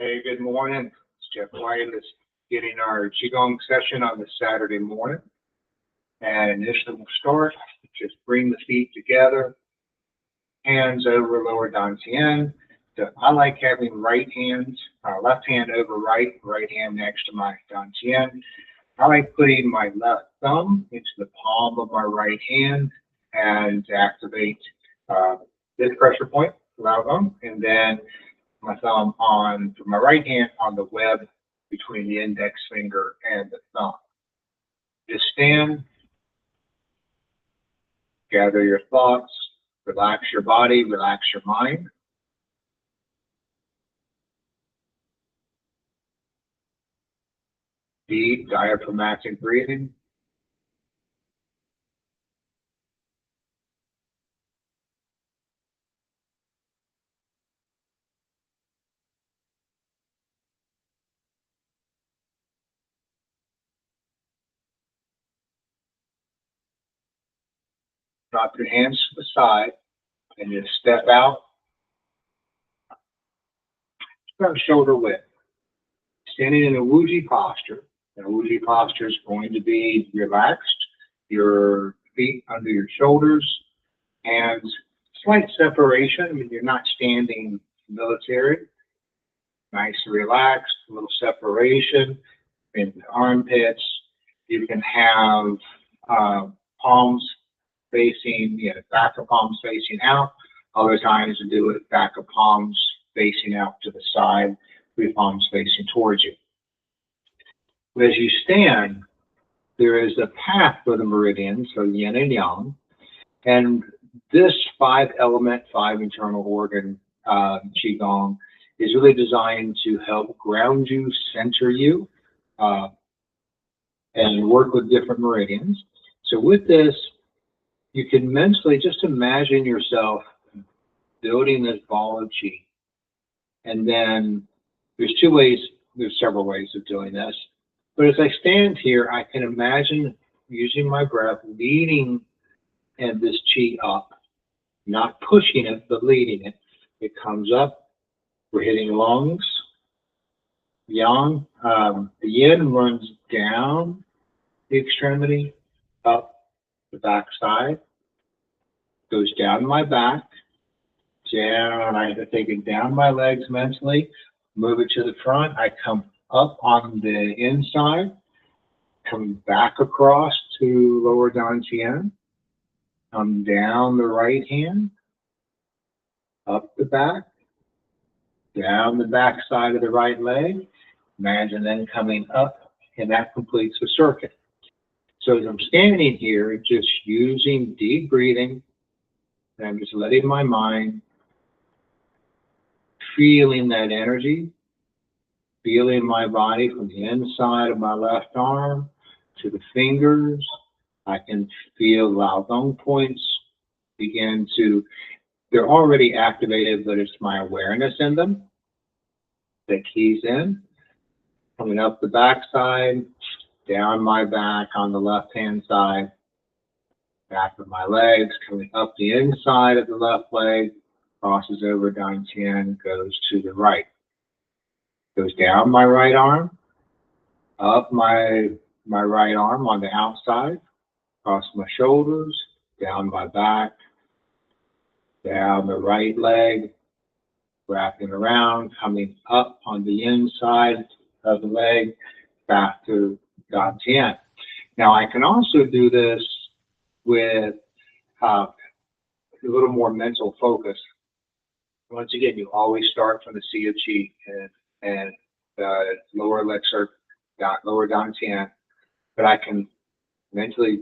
Hey, good morning. It's Jeff White. Let's getting our Qigong session on this Saturday morning. And initially we'll start, just bring the feet together, hands over lower dantian. So I like having left hand over right hand next to my dantian. I like putting my left thumb into the palm of my right hand and activate this pressure point, Lao Gong, and then my thumb on my right hand on the web between the index finger and the thumb. Just stand, gather your thoughts, relax your body, relax your mind. Deep diaphragmatic breathing. Drop your hands to the side and just step out. About shoulder width. Standing in a Wuji posture. And a Wuji posture is going to be relaxed, your feet under your shoulders, and slight separation. I mean, you're not standing military. Nice and relaxed, a little separation in the armpits. You can have palms facing, back of palms facing out. Other times you do it back of palms facing out to the side, with palms facing towards you. As you stand, there is a path for the meridian, so yin and yang. And this 5-element, 5 internal organ Qigong is really designed to help ground you, center you, and work with different meridians. So with this, you can mentally just imagine yourself building this ball of Qi. And then there's several ways of doing this. But as I stand here, I can imagine using my breath, leading this Qi up, not pushing it, but leading it. It comes up, we're hitting lungs, yang. The yin runs down the extremity, up the back side, goes down my back, down, I have to take it down my legs mentally, move it to the front, I come up on the inside, come back across to lower dantian, come down the right hand, up the back, down the back side of the right leg, imagine then coming up, and that completes the circuit. So as I'm standing here, just using deep breathing, and I'm just letting my mind, feeling that energy, feeling my body from the inside of my left arm to the fingers. I can feel Lao Gong points begin to, they're already activated, but it's my awareness in them that keys in. Coming up the back side, down my back on the left-hand side, back of my legs, coming up the inside of the left leg, crosses over dantian, goes to the right. Goes down my right arm, up my right arm on the outside, across my shoulders, down my back, down the right leg, wrapping around, coming up on the inside of the leg, back to dantian. Now I can also do this with a little more mental focus. Once again, you always start from the Sea of Qi and the lower leg circle, lower dantian, but I can mentally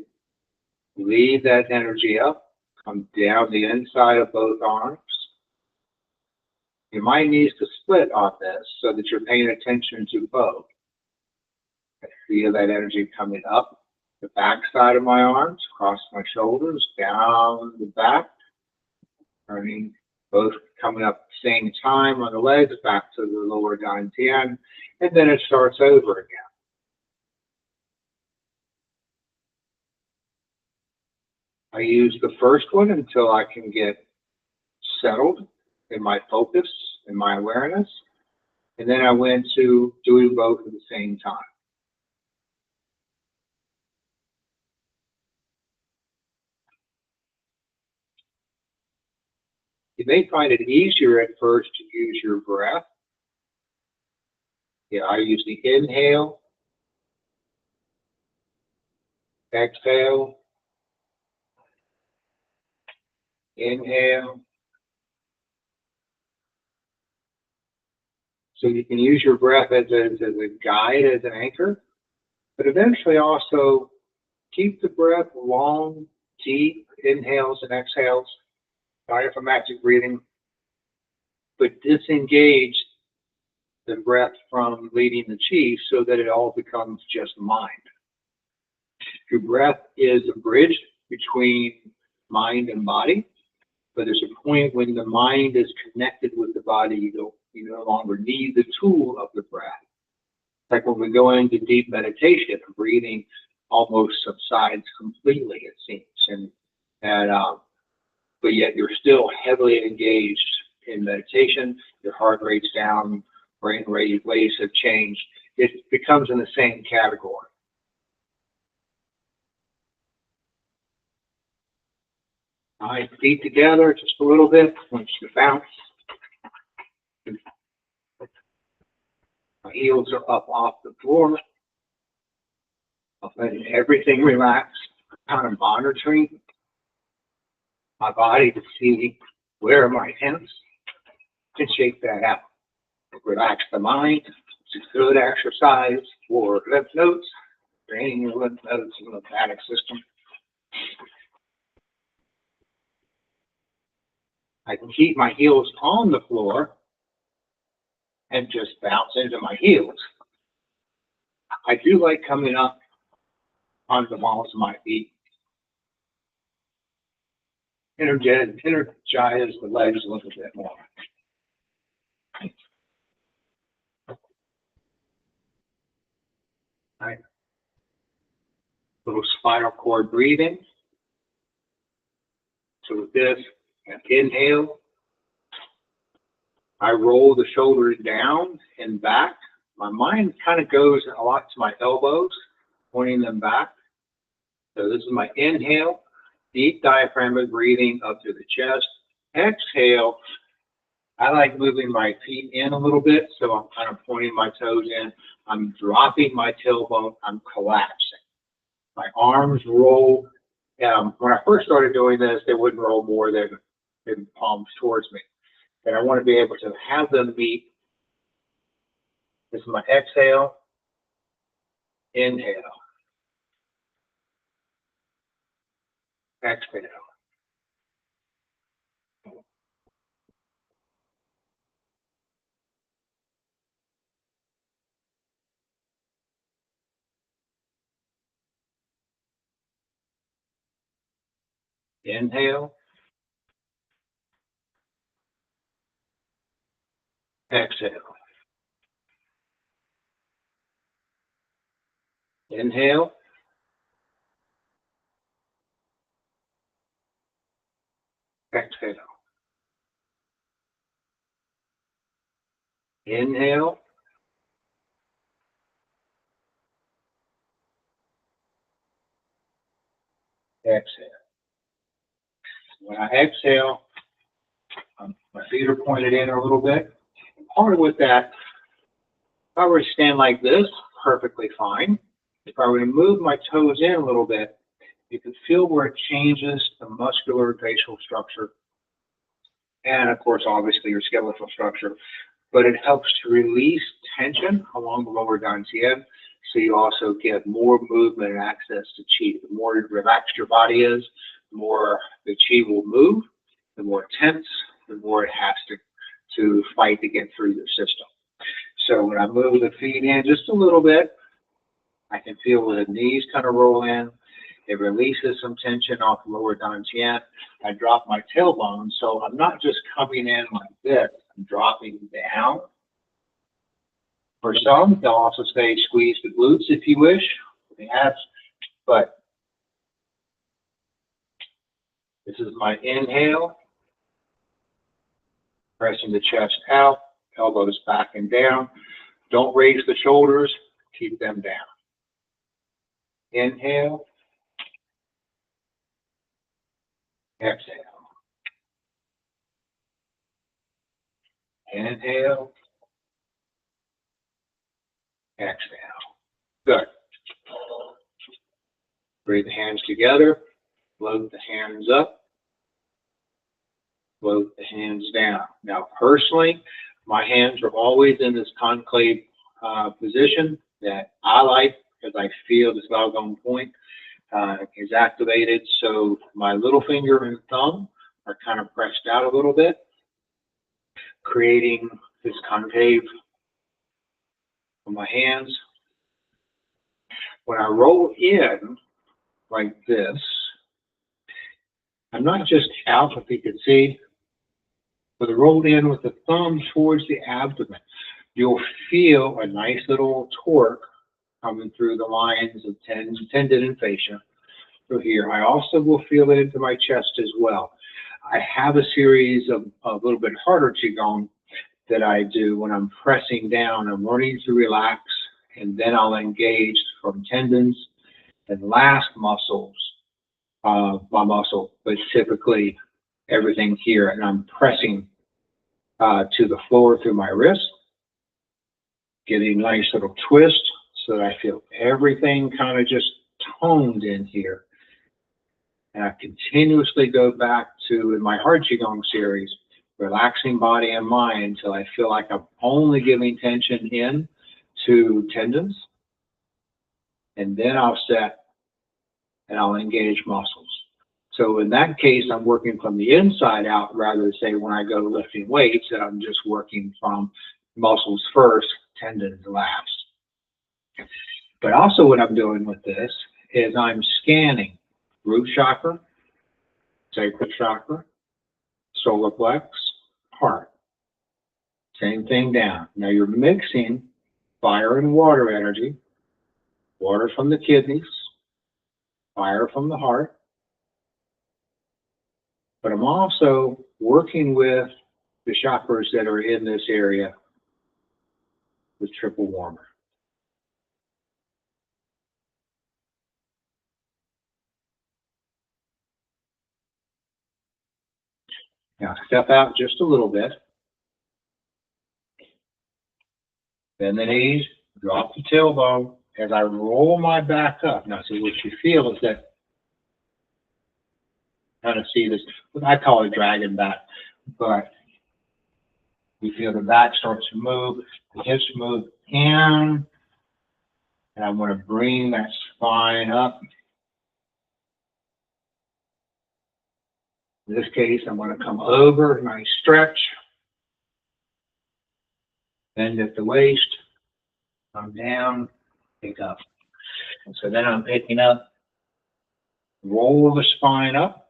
lead that energy up, come down the inside of both arms. You might need to split on this so that you're paying attention to both. I feel that energy coming up the back side of my arms, across my shoulders, down the back, turning both coming up at the same time on the legs, back to the lower dantian, and then it starts over again. I use the first one until I can get settled in my focus, in my awareness. And then I went to doing both at the same time. You may find it easier at first to use your breath. Yeah, I use the inhale, exhale, inhale. So you can use your breath as a guide, as an anchor, but eventually also keep the breath long, deep inhales and exhales, diaphragmatic breathing, but disengage the breath from leading the chi so that it all becomes just mind. Your breath is a bridge between mind and body, but there's a point when the mind is connected with the body, you no longer need the tool of the breath. Like when we go into deep meditation, breathing almost subsides completely, it seems, but yet you're still heavily engaged in meditation. Your heart rate's down, brain waves have changed. It becomes in the same category. All right, feet together just a little bit. I want you to bounce. My heels are up off the floor. I'm letting everything relax. I'm kind of monitoring my body to see where are my hands and shake that out. Relax the mind. It's a good exercise for lymph nodes, draining your lymph nodes and lymphatic system. I can keep my heels on the floor and just bounce into my heels. I do like coming up on the balls of my feet. Energize the legs a little bit more. Right. Little spinal cord breathing. So with this, inhale, I roll the shoulders down and back. My mind kind of goes a lot to my elbows, pointing them back. So this is my inhale, deep diaphragmatic breathing up to the chest. Exhale, I like moving my feet in a little bit, so I'm kind of pointing my toes in. I'm dropping my tailbone, I'm collapsing. My arms roll. When I first started doing this, they wouldn't roll more than palms towards me. And I want to be able to have them meet. This is my exhale, inhale, exhale. Inhale, exhale. Inhale, exhale. Inhale, exhale. When I exhale, my feet are pointed in a little bit. Part with that, if I were to stand like this, perfectly fine. If I were to move my toes in a little bit, you can feel where it changes the muscular facial structure. And of course, obviously your skeletal structure, but it helps to release tension along the lower dantian. So you also get more movement and access to chi. The more relaxed your body is, the more the chi will move. The more tense, the more it has to fight to get through your system. So when I move the feet in just a little bit, I can feel where the knees kind of roll in. It releases some tension off the lower dantian. I drop my tailbone, so I'm not just coming in like this, I'm dropping down. For some, they'll also say squeeze the glutes if you wish, the abs, but this is my inhale, pressing the chest out. elbows back and down. Don't raise the shoulders, keep them down. Inhale, exhale. Inhale, exhale. Good. Breathe the hands together, float the hands up, float the hands down. Now, personally, my hands are always in this concave position that I like because I feel this Qigong point is activated. So my little finger and thumb are kind of pressed out a little bit, creating this concave on my hands. When I roll in like this, I'm not just out, if you can see, but I rolled in with the thumb towards the abdomen. You'll feel a nice little torque coming through the lines of tendon and fascia through here. I also will feel it into my chest as well. I have a series of a little bit harder Qigong that I do when I'm pressing down. I'm learning to relax, and then I'll engage from tendons and last muscles, my muscle, but typically everything here, and I'm pressing to the floor through my wrist, getting a nice little twist so that I feel everything kind of just toned in here. And I continuously go back to, in my hard Qigong series, relaxing body and mind until I feel like I'm only giving tension in to tendons. And then I'll set and I'll engage muscles. So in that case, I'm working from the inside out rather than say when I go lifting weights that I'm just working from muscles first, tendons last. But also what I'm doing with this is I'm scanning root chakra, sacral chakra, solar plex, heart. Same thing down. Now you're mixing fire and water energy, water from the kidneys, fire from the heart. But I'm also working with the chakras that are in this area with triple warmer. Now step out just a little bit. Bend the knees, drop the tailbone as I roll my back up. Now see, what you feel is that, kind of see this, I call it dragon back, but you feel the back starts to move, the hips move in, and I'm going to bring that spine up. In this case, I'm going to come over, nice stretch, bend at the waist, come down, pick up. And so then I'm picking up, roll the spine up,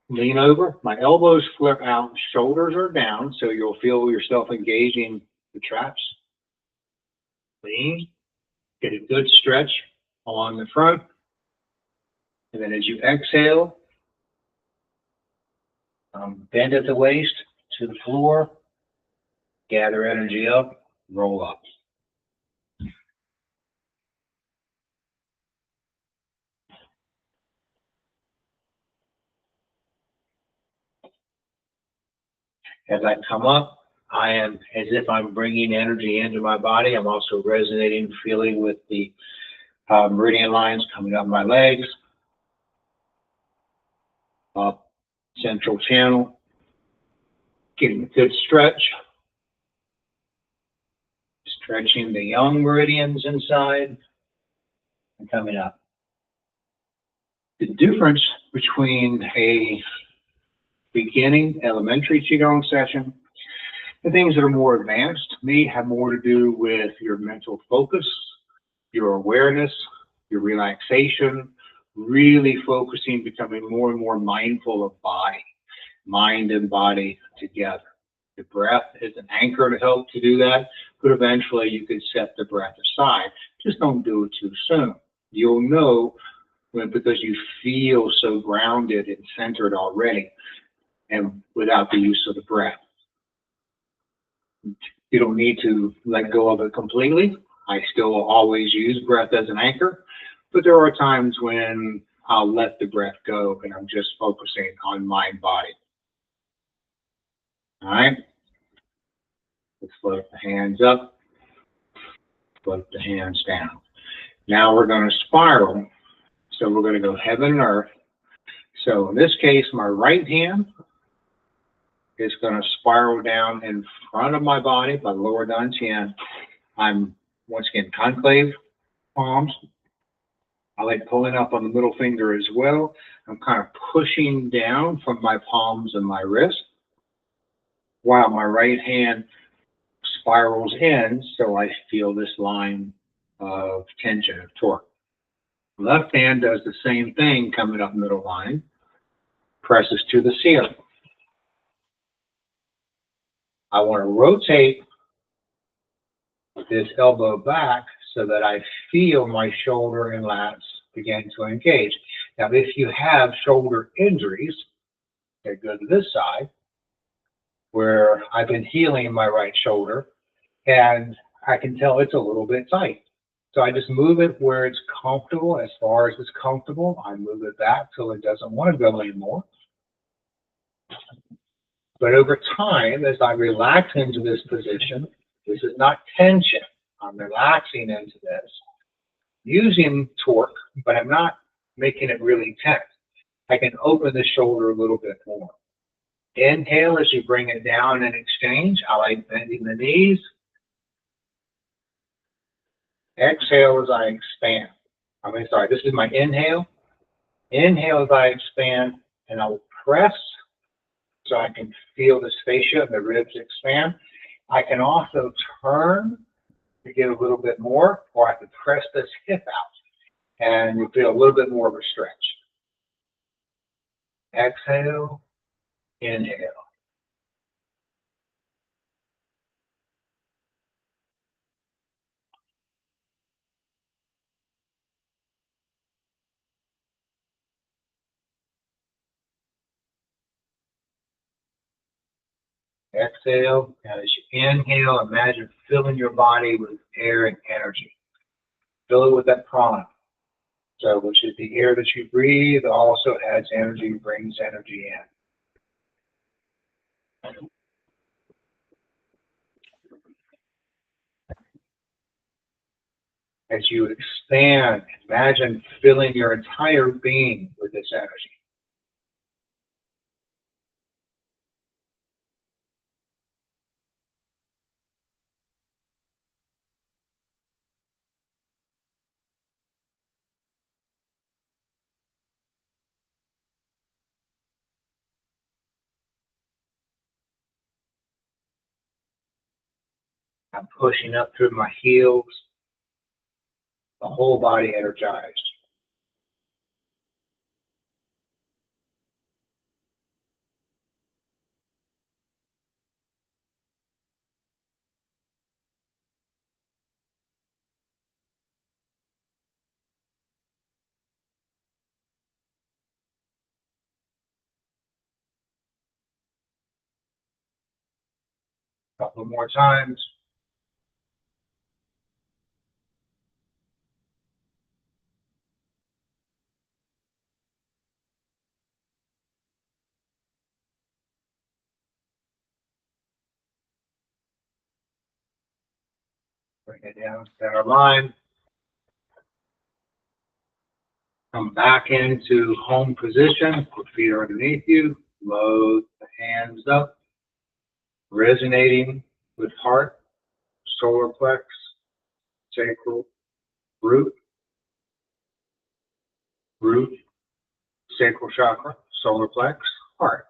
lean over, my elbows flip out, shoulders are down, so you'll feel yourself engaging the traps. Lean, get a good stretch along the front, and then as you exhale, bend at the waist to the floor, gather energy up, roll up. As I come up, I am as if I'm bringing energy into my body. I'm also resonating, feeling with the meridian lines coming up my legs, up central channel, getting a good stretch, stretching the young meridians inside and coming up. The difference between a beginning elementary Qigong session and things that are more advanced may have more to do with your mental focus, your awareness, your relaxation, really focusing, becoming more and more mindful of body, mind and body together. The breath is an anchor to help to do that, but eventually you can set the breath aside. Just don't do it too soon. You'll know when, because you feel so grounded and centered already, and without the use of the breath. You don't need to let go of it completely. I still always use breath as an anchor, but there are times when I'll let the breath go and I'm just focusing on mind body. All right. Let's float the hands up, float the hands down. Now we're going to spiral. So we're going to go heaven and earth. So in this case, my right hand is going to spiral down in front of my body, my lower down chin. I'm, once again, concave palms. I like pulling up on the middle finger as well. I'm kind of pushing down from my palms and my wrist, while my right hand spirals in, so I feel this line of tension, of torque. Left hand does the same thing, coming up middle line, presses to the ceiling. I want to rotate this elbow back so that I feel my shoulder and lats begin to engage. Now, if you have shoulder injuries, they go to this side, where I've been healing my right shoulder, and I can tell it's a little bit tight. So I just move it where it's comfortable. As far as it's comfortable, I move it back till it doesn't want to go anymore. But over time, as I relax into this position, this is not tension. I'm relaxing into this, using torque, but I'm not making it really tense. I can open the shoulder a little bit more. Inhale as you bring it down and exchange. I like bending the knees. Exhale as I expand. This is my inhale. Inhale as I expand, and I'll press so I can feel this fascia and the ribs expand. I can also turn to get a little bit more, or I can press this hip out, and you feel a little bit more of a stretch. Exhale, inhale. Exhale, and as you inhale, imagine filling your body with air and energy. Fill it with that prana. So, which is the air that you breathe, also adds energy, brings energy in. As you expand, imagine filling your entire being with this energy. I'm pushing up through my heels, the whole body energized. A couple more times. Bring it down, center line. Come back into home position. Put feet are underneath you. Load the hands up. Resonating with heart, solar plex, sacral, root, sacral chakra, solar plex, heart.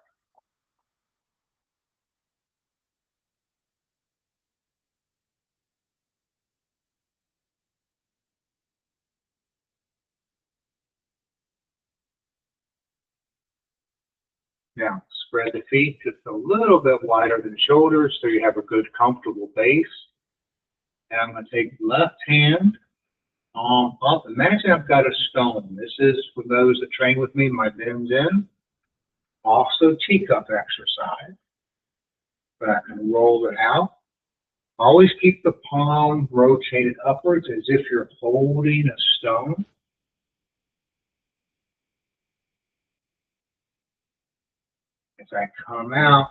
Now, spread the feet just a little bit wider than shoulders so you have a good, comfortable base. And I'm going to take left hand up. Imagine I've got a stone. This is for those that train with me, my bends in. Also teacup exercise. But I can roll it out Always keep the palm rotated upwards as if you're holding a stone. As I come out,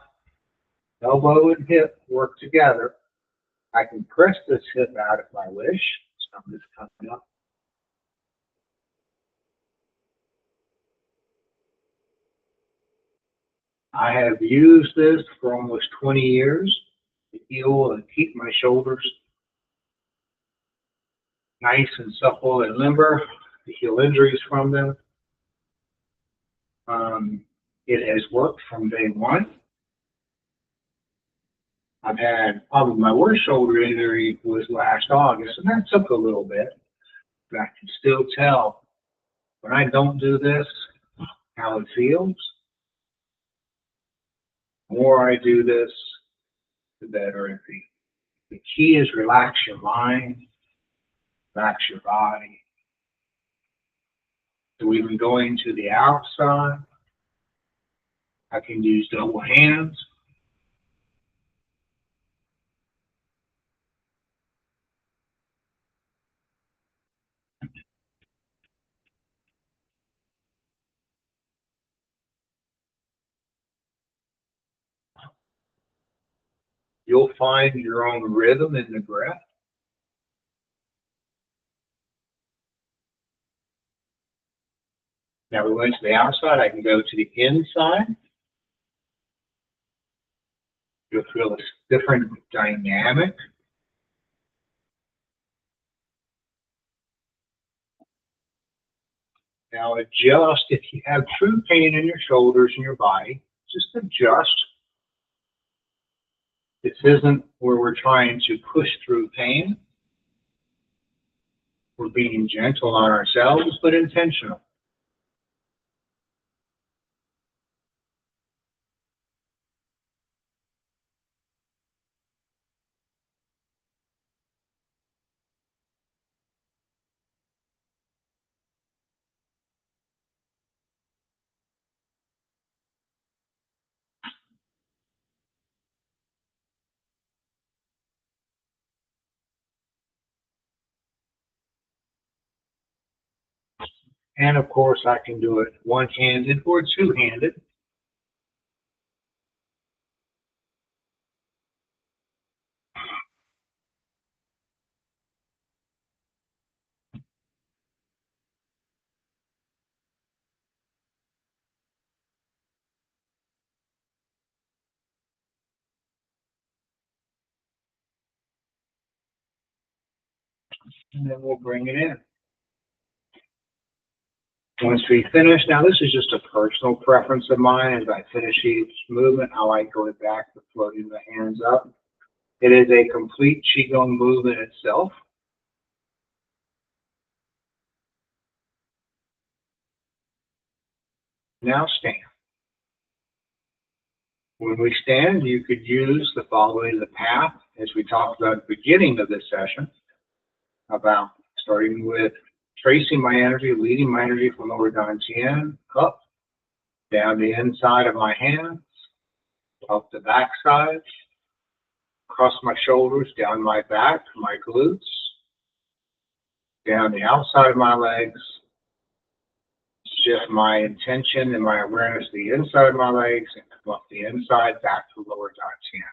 elbow and hip work together. I can press this hip out if I wish. So I'm just coming up. I have used this for almost 20 years to heal and keep my shoulders nice and supple and limber, to heal injuries from them. It has worked from day one. I've had probably my worst shoulder injury was last August, and that took a little bit, but I can still tell when I don't do this how it feels. The more I do this, the better it feels. The key is relax your mind, relax your body. So even going to the outside, I can use double hands. You'll find your own rhythm in the breath. Now we went to the outside, I can go to the inside. You'll feel a different dynamic. Now adjust. If you have true pain in your shoulders and your body, just adjust. This isn't where we're trying to push through pain. We're being gentle on ourselves, but intentional. And of course, I can do it one-handed or two-handed. And then we'll bring it in. Once we finish, now this is just a personal preference of mine. As I finish each movement, I like going back to floating the hands up. It is a complete Qigong movement itself. Now stand. When we stand, you could use the following the path, as we talked about at the beginning of this session, about starting with tracing my energy, leading my energy from lower dantian up, down the inside of my hands, up the back side, across my shoulders, down my back, my glutes, down the outside of my legs, shift my intention and my awareness to the inside of my legs, and come up the inside, back to lower dantian.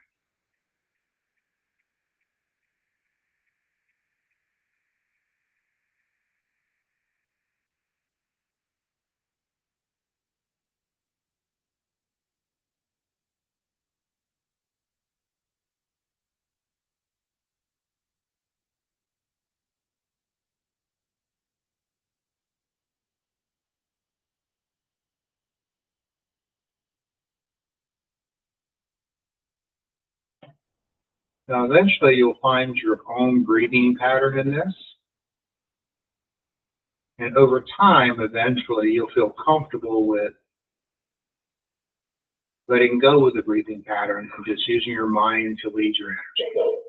Now, eventually, you'll find your own breathing pattern in this. And over time, eventually, you'll feel comfortable with letting go of the breathing pattern and just using your mind to lead your energy.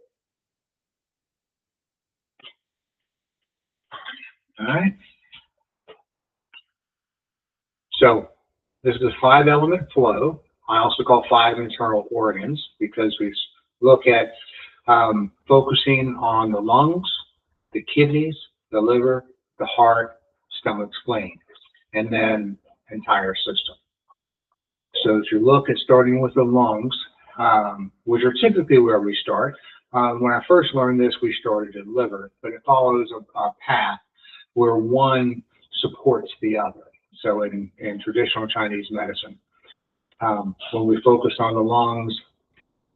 All right? So, this is a 5-element flow. I also call 5 internal organs because we look at focusing on the lungs, the kidneys, the liver, the heart, stomach, spleen, and then entire system. So if you look at starting with the lungs, which are typically where we start. When I first learned this, we started in liver, but it follows a path where one supports the other. So in traditional Chinese medicine, when we focus on the lungs,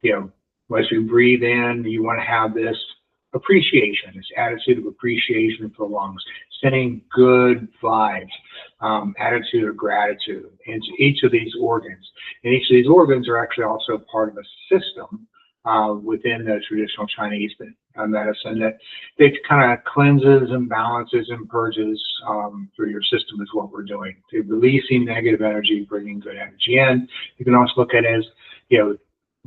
as you breathe in, you want to have this appreciation, this attitude of appreciation for the lungs, sending good vibes, attitude of gratitude into each of these organs. And each of these organs are actually also part of a system within the traditional Chinese medicine that kind of cleanses and balances and purges through your system is what we're doing. So releasing negative energy, bringing good energy in. You can also look at it as,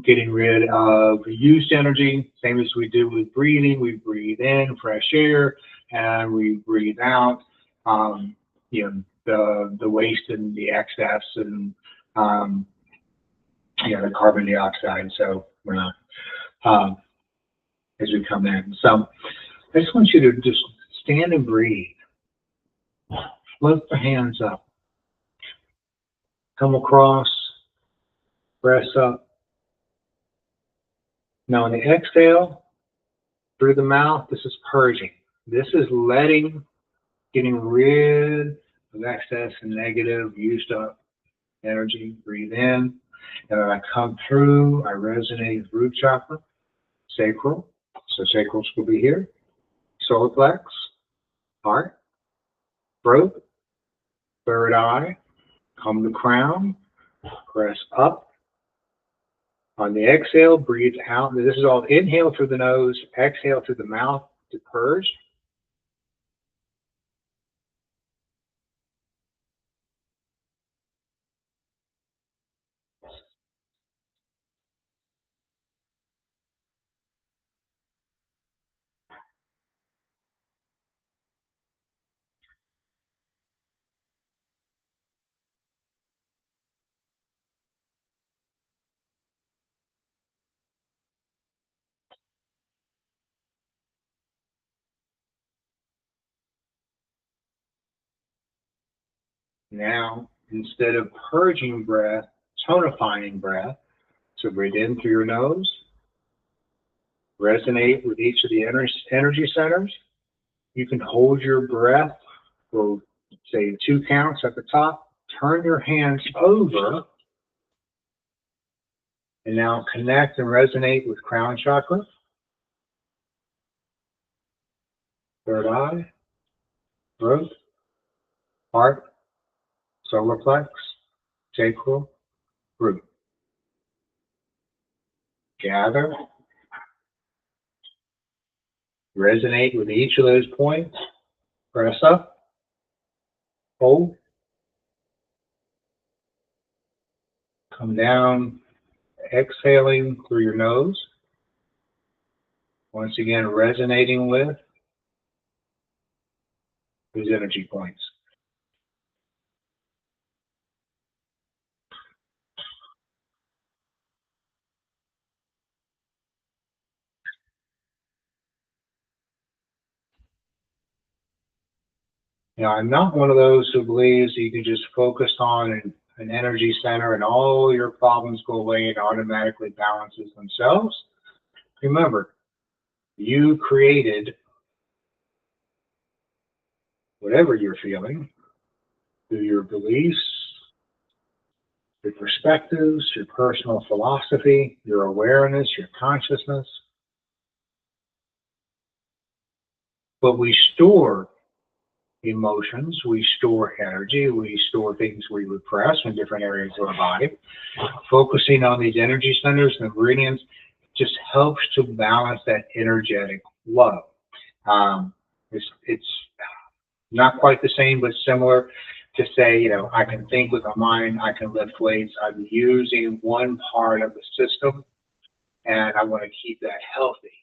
getting rid of used energy, same as we do with breathing. We breathe in fresh air and we breathe out, the waste and the excess and, the carbon dioxide. So we're not, as we come in. So I just want you to just stand and breathe. Lift the hands up. Come across, press up. Now on the exhale, through the mouth, this is purging. This is getting rid of excess and negative, used up energy. Breathe in. And when I come through, I resonate with root chakra, sacral. So sacrals will be here. Solar plex, heart, throat, third eye. Come to crown. Press up. On the exhale, breathe out. This is all inhale through the nose, exhale through the mouth to purge. Now, instead of purging breath, tonifying breath. So breathe in through your nose. Resonate with each of the energy centers. You can hold your breath for, say, 2 counts at the top. Turn your hands over. And now connect and resonate with crown chakra, third eye, throat, heart, solar plex, sacral, root. Gather. Resonate with each of those points. Press up. Hold. Come down, exhaling through your nose. Once again, resonating with those energy points. Now, I'm not one of those who believes you can just focus on an energy center and all your problems go away and automatically balances themselves. Remember, you created whatever you're feeling through your beliefs, your perspectives, your personal philosophy, your awareness, your consciousness. But we store emotions, we store energy, we store things we repress in different areas of our body. Focusing on these energy centers and meridians just helps to balance that energetic flow. It's not quite the same, but similar to say, I can think with my mind, I can lift weights. I'm using one part of the system, and I want to keep that healthy.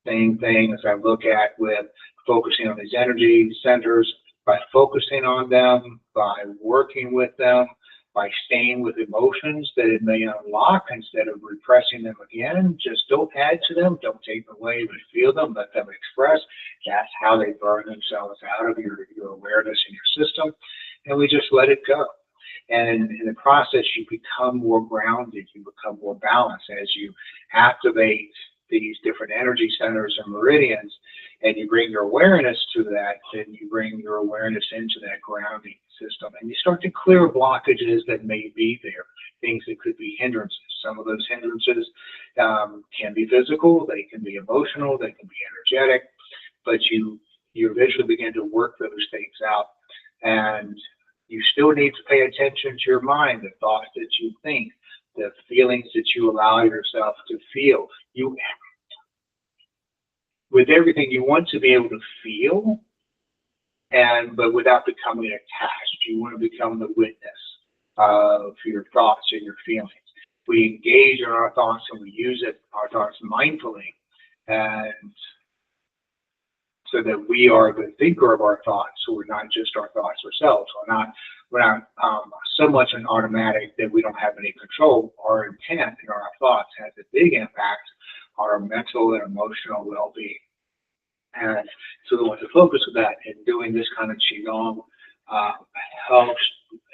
Same thing as I look at with focusing on these energy centers, by focusing on them, by working with them, by staying with emotions that it may unlock instead of repressing them again. Just don't add to them, don't take them away, but feel them, let them express. That's how they burn themselves out of your awareness and your system. And we just let it go. And in the process, you become more grounded, you become more balanced as you activate these different energy centers and meridians, and you bring your awareness to that, then you bring your awareness into that grounding system, and you start to clear blockages that may be there, things that could be hindrances. Some of those hindrances can be physical, they can be emotional, they can be energetic, but you eventually begin to work those things out. And you still need to pay attention to your mind, the thoughts that you think, the feelings that you allow yourself to feel. With everything, you want to be able to feel, but without becoming attached. You want to become the witness of your thoughts and your feelings. We engage in our thoughts and we use our thoughts mindfully, and so that we are the thinker of our thoughts. So we're not just our thoughts ourselves. We're not so much an automatic that we don't have any control. Our intent in our thoughts has a big impact on our mental and emotional well-being. And so we want to focus on that, and doing this kind of Qigong helps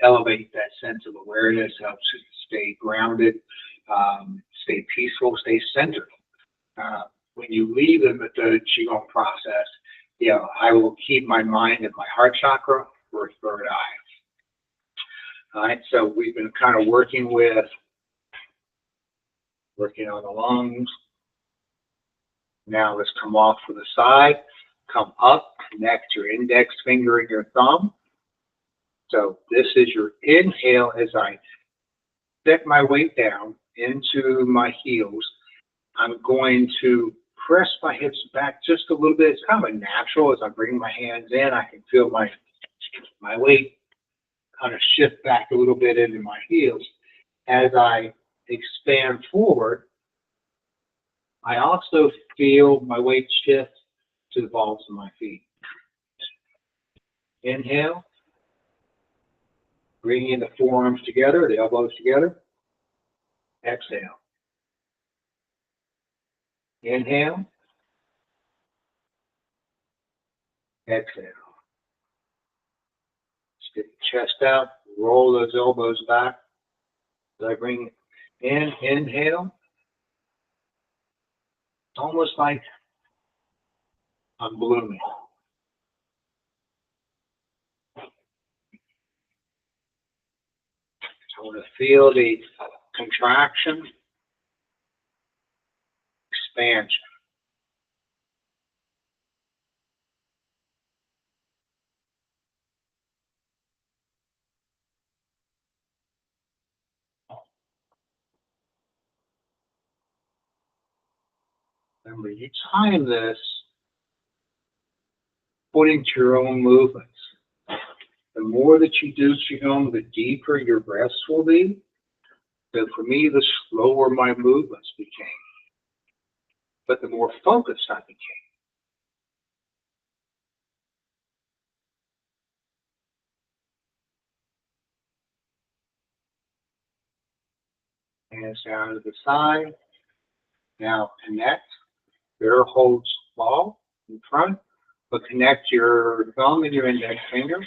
elevate that sense of awareness, helps you stay grounded, stay peaceful, stay centered. When you leave the Qigong process, I will keep my mind in my heart chakra or third eye. All right, so we've been kind of working on the lungs. Now let's come off to the side, come up, connect your index finger and your thumb. So this is your inhale as I set my weight down into my heels. I'm going to press my hips back just a little bit. It's kind of a natural. As I bring my hands in, I can feel my weight kind of shift back a little bit into my heels. As I expand forward, I also feel my weight shift to the balls of my feet. Inhale, bringing the forearms together, the elbows together. Exhale. Inhale. Exhale. Stick the chest out, roll those elbows back. As I bring in, inhale. It's almost like I'm blooming. I want to feel the contraction, expansion. Remember, you time this according to your own movements. The more that you do Qigong, the deeper your breaths will be. So for me, the slower my movements became, but the more focused I became. Hands down to the side. Now connect. Bear holds ball in front, but connect your thumb and your index finger.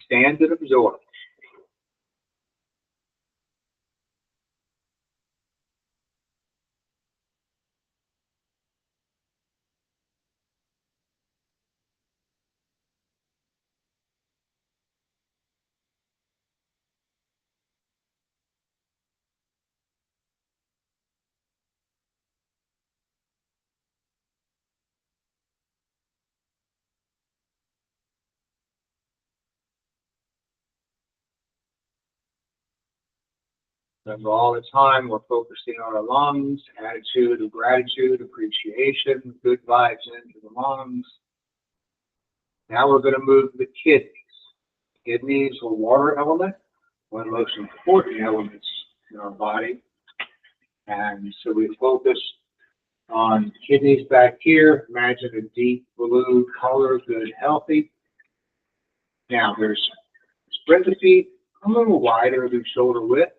Stand and absorb. Remember, all the time we're focusing on our lungs, attitude of gratitude, appreciation, good vibes into the lungs. Now we're going to move the kidneys. Kidneys are water element, one of the most important elements in our body. And so we focus on kidneys back here. Imagine a deep blue color, good, healthy. Now there's spread the feet, a little wider than shoulder width.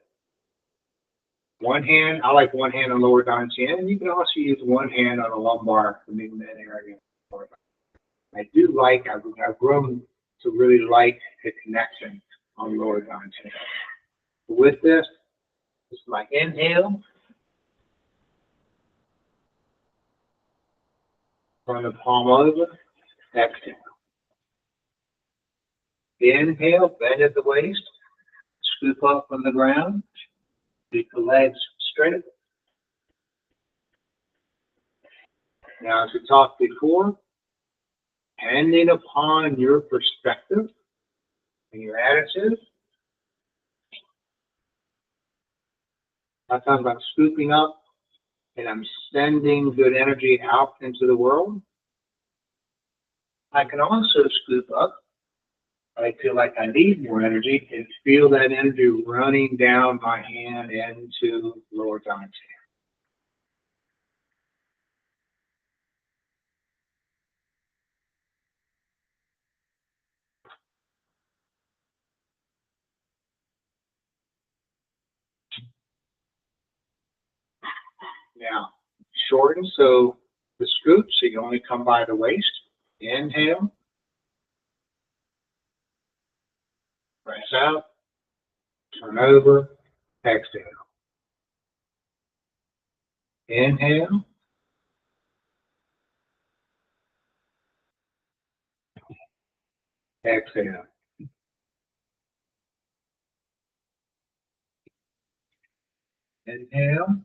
One hand, I like one hand on lower down chin, and you can also use one hand on the lumbar for the mid area. I do like, I've grown to really like the connection on lower down chin. With this is my inhale. Turn the palm over, exhale. Inhale, bend at the waist, scoop up from the ground, keep the legs straight. Now, as we talked before, depending upon your perspective and your attitude, sometimes I'm scooping up and I'm sending good energy out into the world. I can also scoop up. I feel like I need more energy and feel that energy running down my hand into lower down chin. Now, shorten so the scoop, so you only come by the waist. Inhale. Press out. Turn over. Exhale. Inhale. Exhale. Inhale.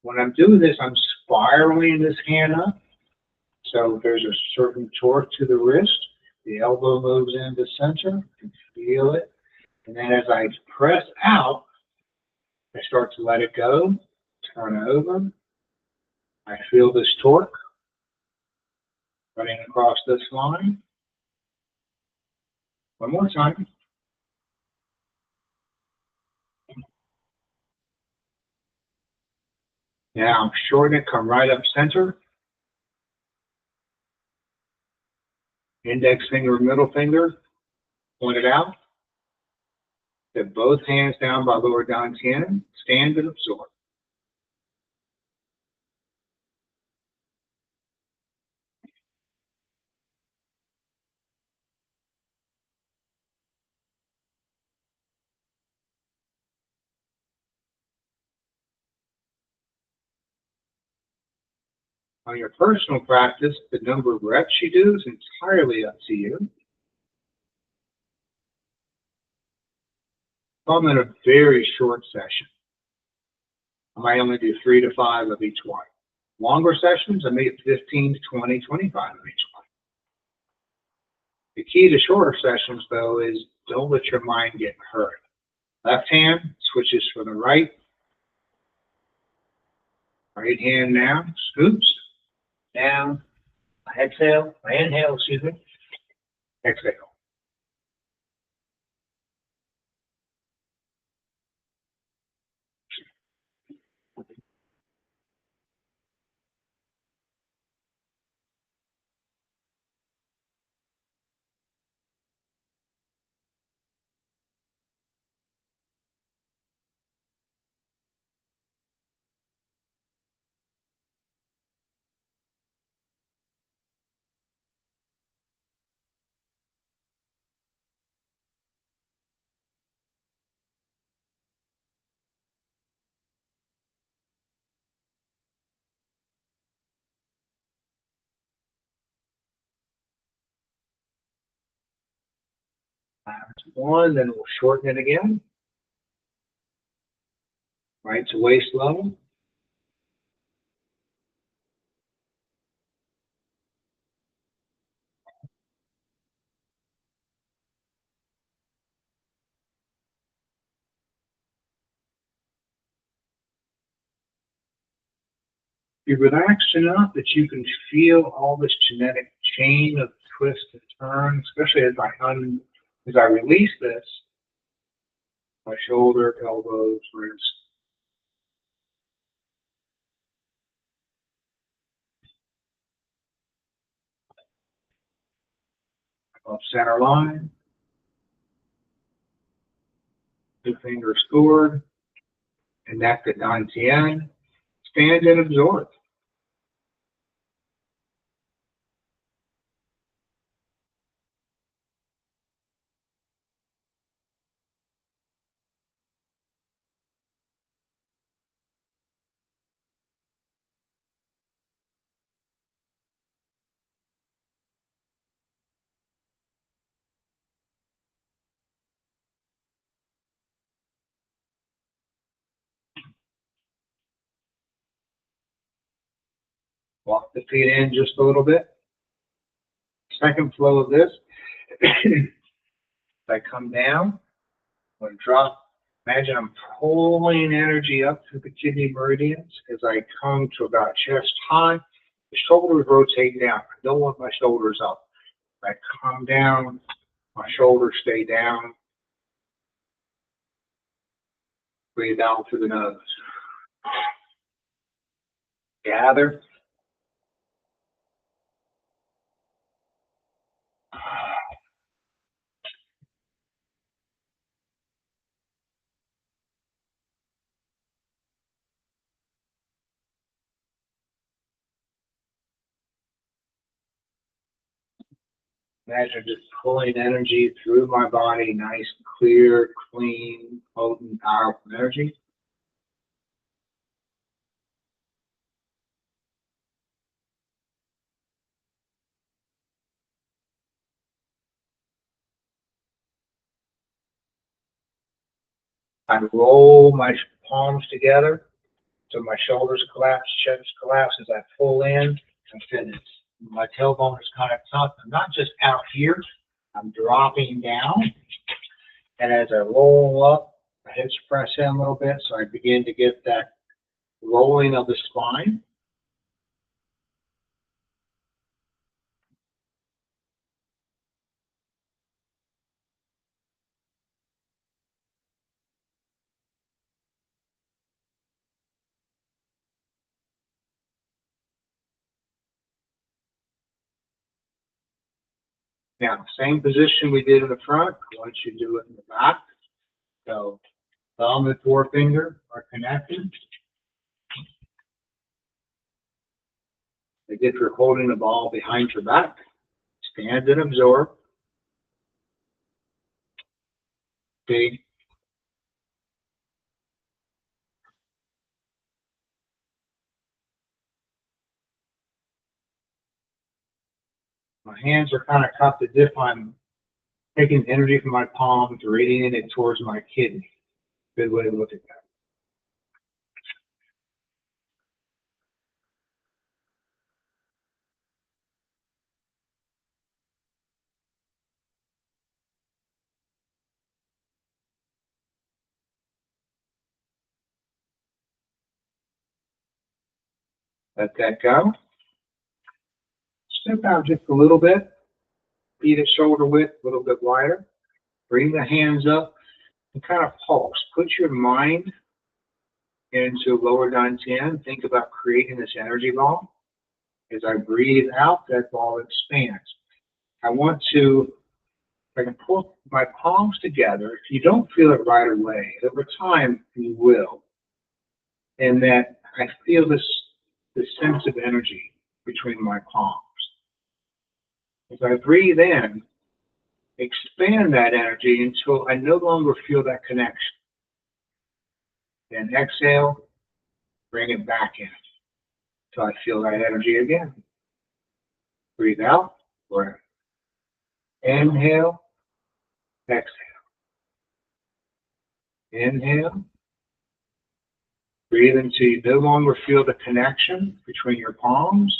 When I'm doing this, I'm spiraling this hand up. So there's a certain torque to the wrist. The elbow moves into center. You can feel it. And then as I press out, I start to let it go. Turn over. I feel this torque running across this line. One more time. Now shorten it, come right up center. Index finger, middle finger, point it out. Set both hands down by lower down chin. Stand and absorb. On your personal practice, the number of reps you do is entirely up to you. If I'm in a very short session, I might only do 3 to 5 of each one. Longer sessions, I may do 15 to 20, 25 of each one. The key to shorter sessions, though, is don't let your mind get hurt. Left hand switches for the right. Right hand now, scoops, down, exhale, inhale, excuse me, exhale. One, then we'll shorten it again. Right to waist level. Be relaxed enough that you can feel all this genetic chain of twists and turns, especially as I release this, my shoulder, elbows, wrists. Up center line. Two fingers forward, connect the dantian, stand and absorb. Walk the feet in just a little bit. Second flow of this, if I come down, I'm going to drop. Imagine I'm pulling energy up through the kidney meridians as I come to about chest high. The shoulders rotate down. I don't want my shoulders up. I come down, my shoulders stay down. Breathe out through the nose. Gather. Imagine just pulling energy through my body, nice, clear, clean, potent, powerful energy. I roll my palms together so my shoulders collapse, chest collapse as I pull in and finish. My tailbone is kind of tough. I'm not just out here, I'm dropping down. And as I roll up, my hips press in a little bit so I begin to get that rolling of the spine. Now, same position we did in the front, I want you to do it in the back. So thumb and forefinger are connected. As if you're holding the ball behind your back. Stand and absorb. Big. My hands are kind of cupped as if I'm taking energy from my palms, radiating it towards my kidney. Good way to look at that. Let that go. Step out just a little bit. Feet at shoulder width, a little bit wider. Bring the hands up and kind of pulse. Put your mind into lower dantian. Think about creating this energy ball. As I breathe out, that ball expands. I want to, if I can pull my palms together, if you don't feel it right away, over time you will. And that I feel this sense of energy between my palms. As I breathe in, expand that energy until I no longer feel that connection. Then exhale, bring it back in until I feel that energy again. Breathe out, breath. Inhale, exhale. Inhale. Breathe until you no longer feel the connection between your palms.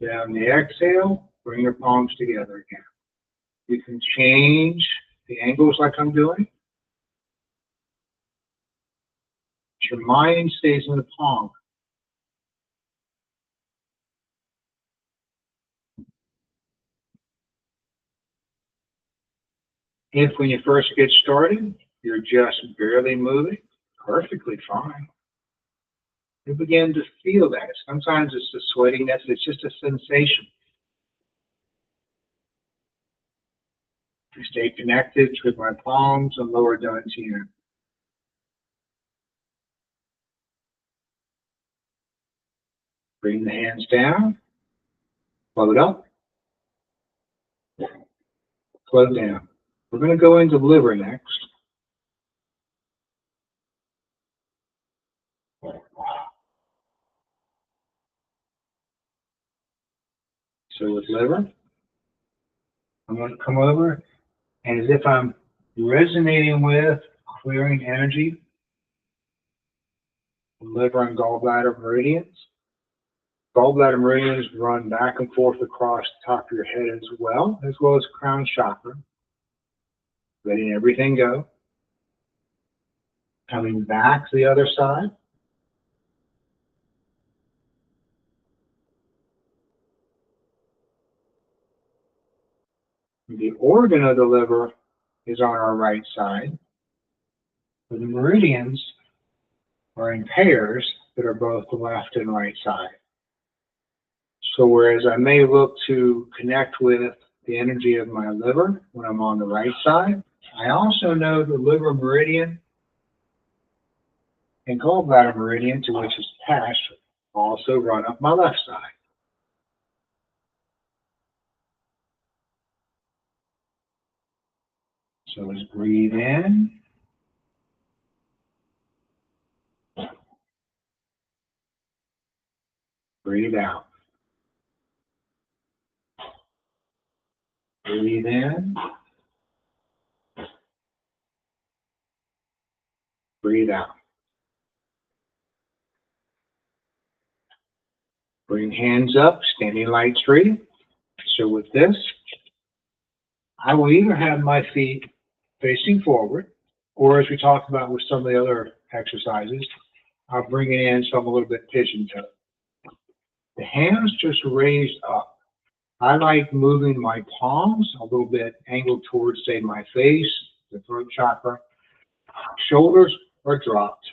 Then on the exhale, bring your palms together again. You can change the angles like I'm doing. Your mind stays in the palm. If when you first get started, you're just barely moving, perfectly fine. You begin to feel that. Sometimes it's the sweatiness, it's just a sensation. Stay connected with my palms and lower dantian. Bring the hands down, float up, float down. We're going to go into liver next. So with liver, I'm going to come over, and as if I'm resonating with, clearing energy, liver and gallbladder meridians. Gallbladder meridians run back and forth across the top of your head as well as crown chakra. Letting everything go. Coming back to the other side. The organ of the liver is on our right side. But the meridians are in pairs that are both the left and right side. So whereas I may look to connect with the energy of my liver when I'm on the right side, I also know the liver meridian and gallbladder meridian, to which is attached, also run up my left side. So let's breathe in. Breathe out. Breathe in. Breathe out. Bring hands up, standing light straight. So with this, I will either have my feet facing forward, or as we talked about with some of the other exercises, I'll bring it in so I'm a little bit pigeon-toed. The hands just raised up. I like moving my palms a little bit angled towards, say, my face, the throat chakra. Shoulders are dropped.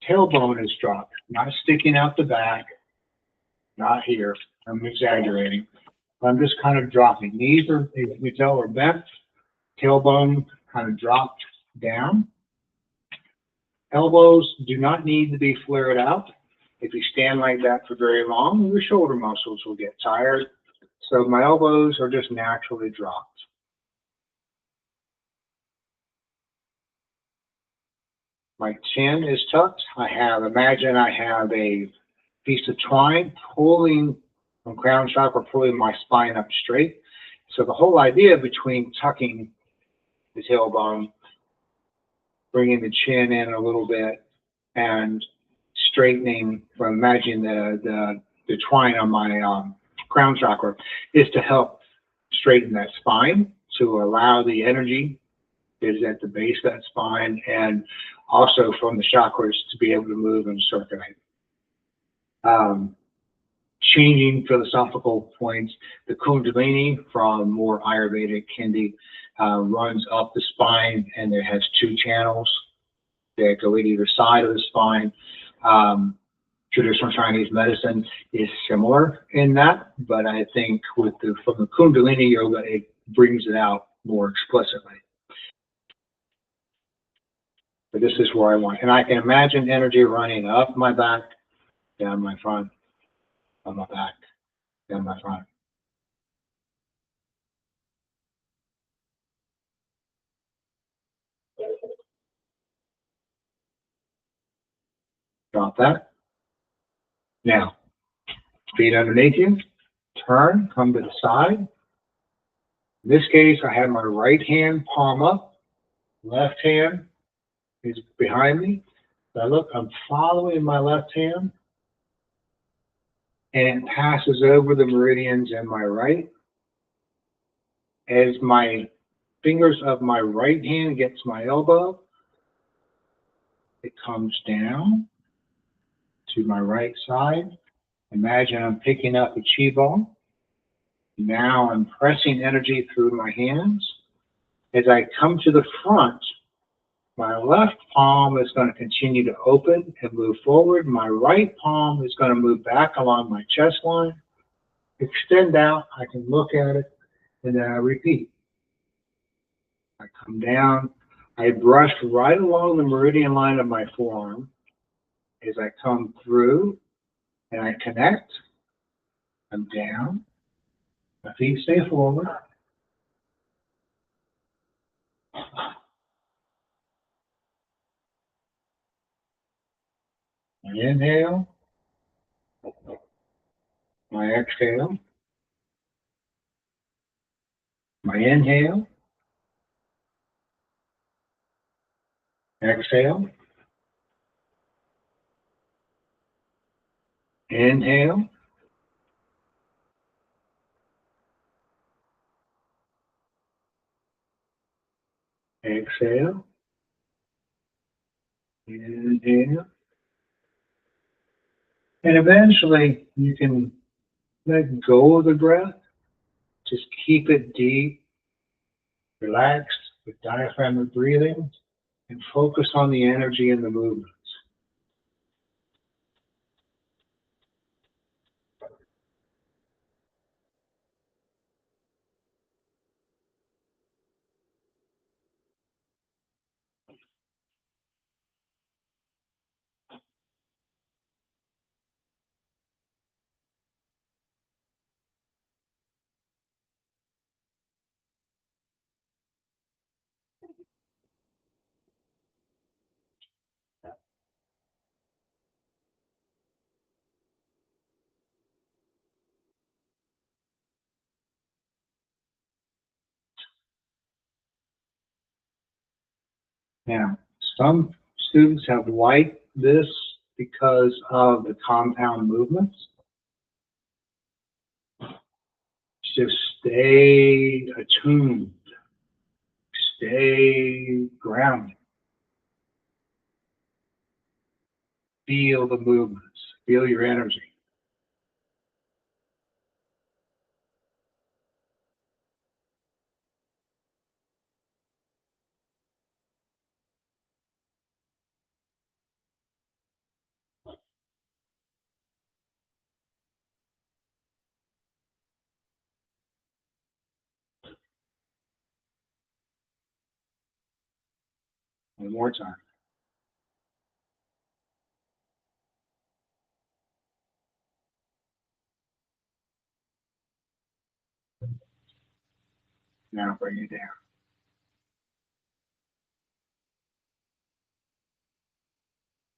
Tailbone is dropped, not sticking out the back, not here. I'm exaggerating. I'm just kind of dropping. Knees are, as you tell, are bent. Tailbone kind of dropped down. Elbows do not need to be flared out. If you stand like that for very long, your shoulder muscles will get tired. So my elbows are just naturally dropped. My chin is tucked. Imagine I have a piece of twine pulling from crown chakra, pulling my spine up straight. So the whole idea between tucking the tailbone, bringing the chin in a little bit, and straightening from, imagine the twine on my crown chakra, is to help straighten that spine, to allow the energy that is at the base of that spine, and also from the chakras to be able to move and circulate. Changing philosophical points, the Kundalini from more Ayurvedic Hindi runs up the spine, and it has two channels that go at either side of the spine. Traditional Chinese medicine is similar in that, but I think from the Kundalini yoga, it brings it out more explicitly. But this is where I want, and I can imagine energy running up my back, down my front, up my back, down my front. Drop that. Now, feet underneath you, turn, come to the side. In this case, I have my right hand palm up, left hand is behind me. So look, I'm following my left hand, and it passes over the meridians in my right. As my fingers of my right hand gets my elbow, it comes down to my right side. Imagine I'm picking up a chi ball. Now I'm pressing energy through my hands. As I come to the front, my left palm is going to continue to open and move forward. My right palm is going to move back along my chest line, extend out. I can look at it, and then I repeat. I come down. I brush right along the meridian line of my forearm as I come through, and I connect. I'm down. My feet stay forward. My inhale. My exhale. My inhale. Exhale. Inhale. Exhale. Inhale. And eventually you can let go of the breath. Just keep it deep, relaxed with diaphragmatic breathing, and focus on the energy and the movements. Now, some students have liked this because of the compound movements. Just stay attuned, stay grounded. Feel the movements, feel your energy. One more time. Now bring it down.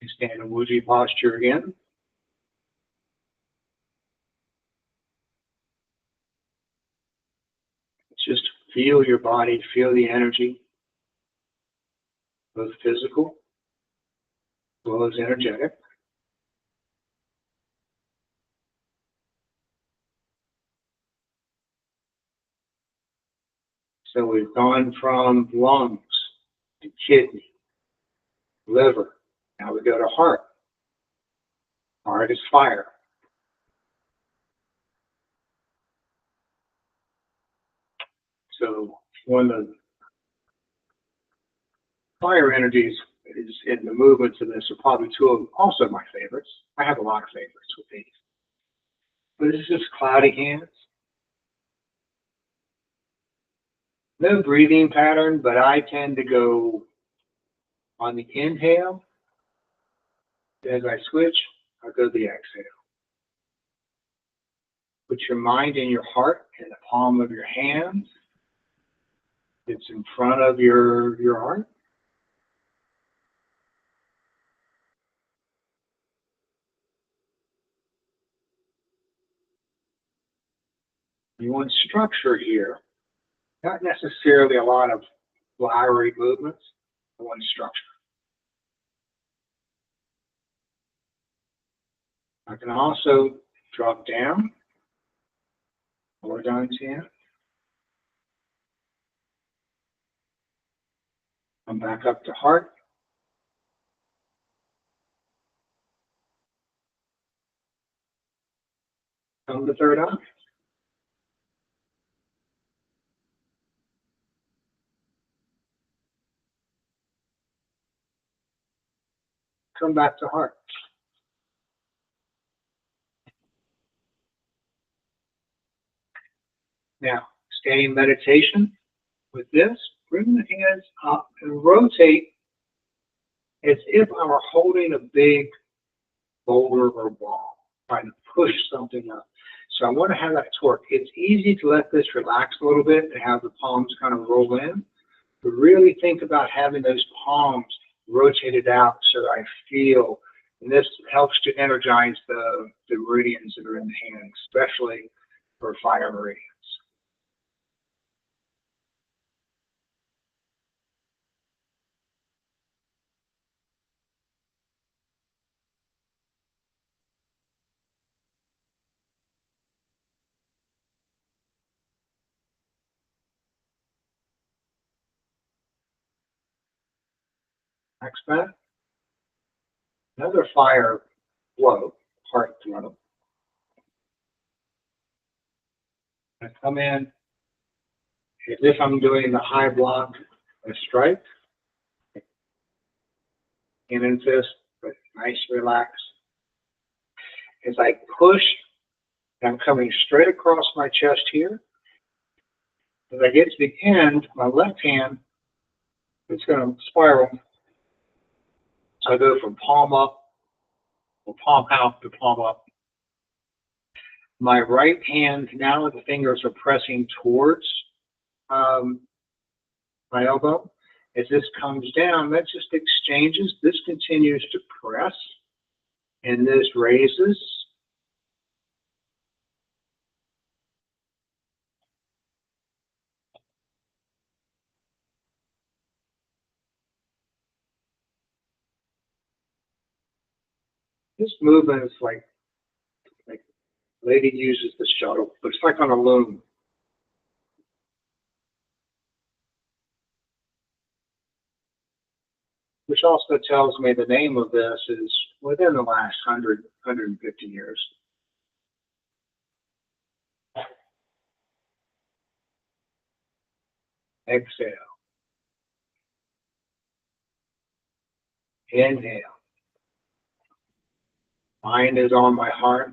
You stand in Wuji posture again. Just feel your body, feel the energy, both physical as well as energetic. So we've gone from lungs to kidney, liver. Now we go to heart. Heart is fire. So when the fire energies is in the movements of this are probably two of also my favorites. I have a lot of favorites with these. But this is just cloudy hands. No breathing pattern, but I tend to go on the inhale. As I switch, I go to the exhale. Put your mind and your heart in the palm of your hand. It's in front of your heart. You want structure here, not necessarily a lot of flowery movements. I want structure. I can also drop down, lower down here. Come back up to heart. Come to third eye. Come back to heart. Now, standing meditation with this, bring the hands up and rotate as if I were holding a big boulder or ball, trying to push something up. So I want to have that torque. It's easy to let this relax a little bit and have the palms kind of roll in, but really think about having those palms rotated out so that I feel, and this helps to energize the meridians that are in the hand, especially for fire meridians. Next back. Another fire flow, heart flow. I come in as if I'm doing the high block and strike. Hand and fist, but nice, relax. As I push, I'm coming straight across my chest here. As I get to the end, my left hand, it's going to spiral. So I go from palm up, or palm out to palm up. My right hand, now the fingers are pressing towards my elbow. As this comes down, that just exchanges. This continues to press, and this raises. This movement is like lady uses the shuttle, but it's like on a loom. Which also tells me the name of this is within the last 150 years. Exhale. Inhale. Mind is on my heart.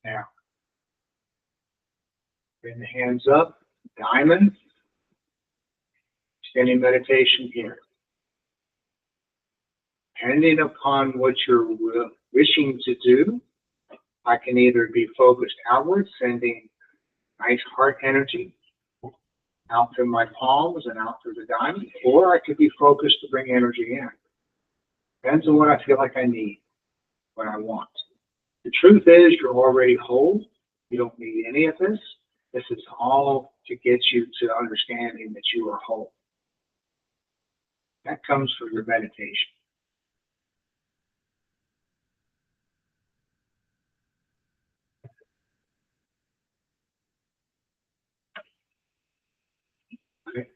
Now, bring the hands up, diamond, standing meditation here. Depending upon what you're wishing to do, I can either be focused outward, sending nice heart energy out through my palms and out through the diamond, or I could be focused to bring energy in. Depends on what I feel like I need, what I want. The truth is, you're already whole. You don't need any of this. This is all to get you to understanding that you are whole. That comes from your meditation. Okay.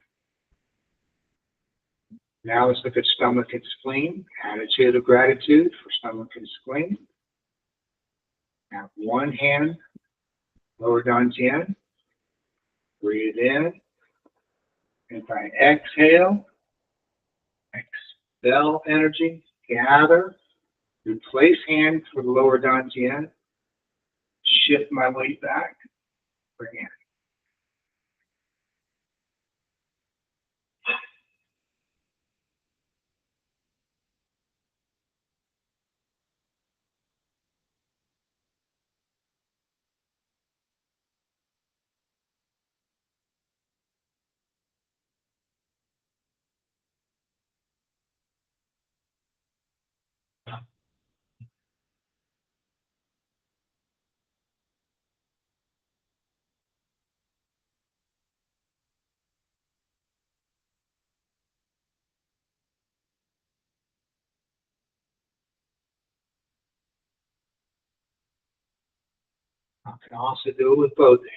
Now let's look at stomach and spleen. Attitude of gratitude for stomach and spleen. Now one hand, lower dantian. Breathe in. As I exhale, expel energy, gather. Replace hand for the lower dantian. Shift my weight back. Bring in. I can also do it with both hands.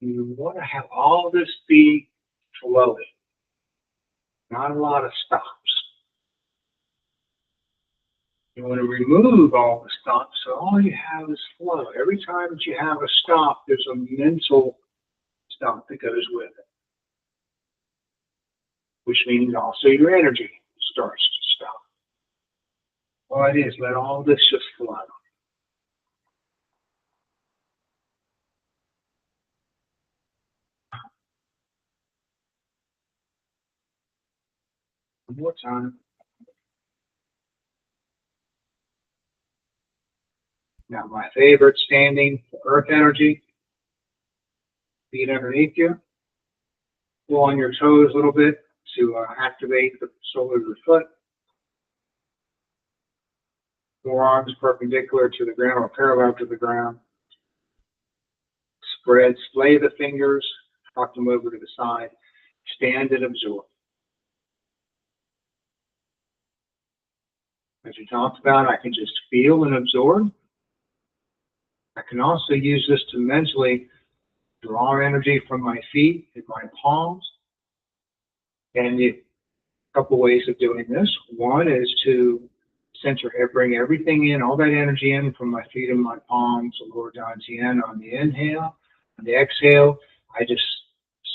You want to have all this be flowing, not a lot of stops. You want to remove all the stops, so all you have is flow. Every time that you have a stop, there's a mental stop that goes with it, which means also your energy starts to stop. All it is, let all this just flow. One more time. Now, my favorite standing earth energy, feet underneath you. Pull on your toes a little bit to activate the sole of your foot. Forearms perpendicular to the ground or parallel to the ground. Spread, splay the fingers, tuck them over to the side. Stand and absorb. As we talked about, I can just feel and absorb. I can also use this to mentally draw energy from my feet and my palms. And a couple ways of doing this. One is to center, bring everything in, all that energy in from my feet and my palms, lower down to the end on the inhale. On the exhale, I just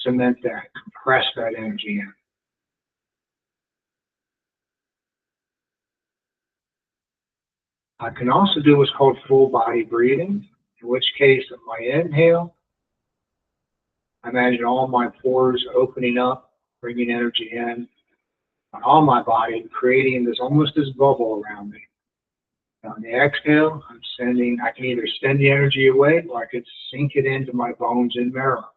cement that, compress that energy in. I can also do what's called full body breathing, in which case, at my inhale, I imagine all my pores opening up, bringing energy in on all my body, creating this almost this bubble around me. On the exhale, I can either send the energy away or I could sink it into my bones and marrow.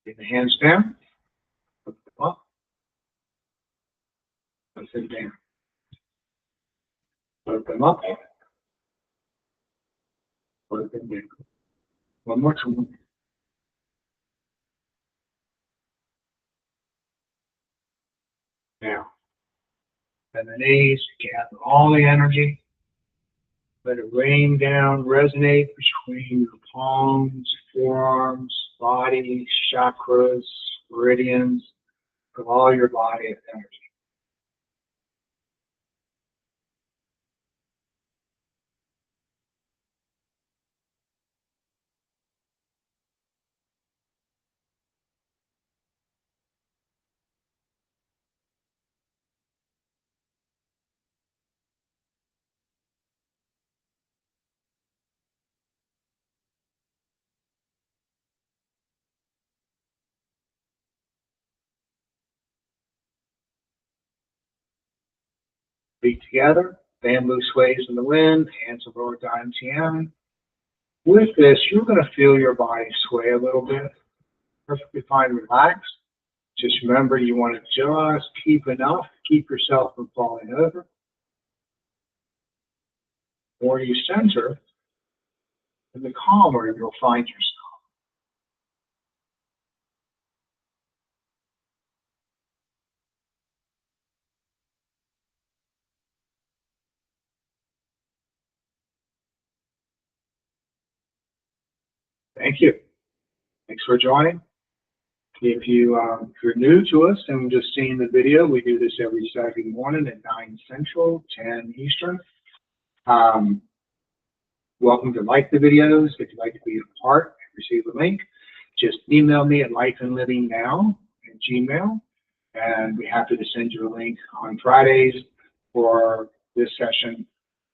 Get the hands down, put them up, put them down. Put them up, put them down. One more time. Now, and the knees, gather all the energy. Let it rain down, resonate between your palms, forearms, body, chakras, meridians, of all your body of energy. Feet together, bamboo sways in the wind, hands are lower down TM. With this, you're going to feel your body sway a little bit. Perfectly fine, relax. Just remember, you want to just keep enough, keep yourself from falling over. The more you center, the calmer you'll find yourself. Thank you. Thanks for joining. If you're new to us and just seeing the video, we do this every Saturday morning at 9 Central, 10 Eastern. Welcome to like the videos. If you'd like to be a part and receive a link, just email me at LifeandLivingNow at Gmail, and we're happy to send you a link on Fridays for this session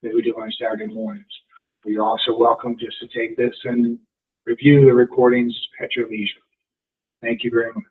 that we do on Saturday mornings. You're also welcome just to take this and review the recordings at your leisure. Thank you very much.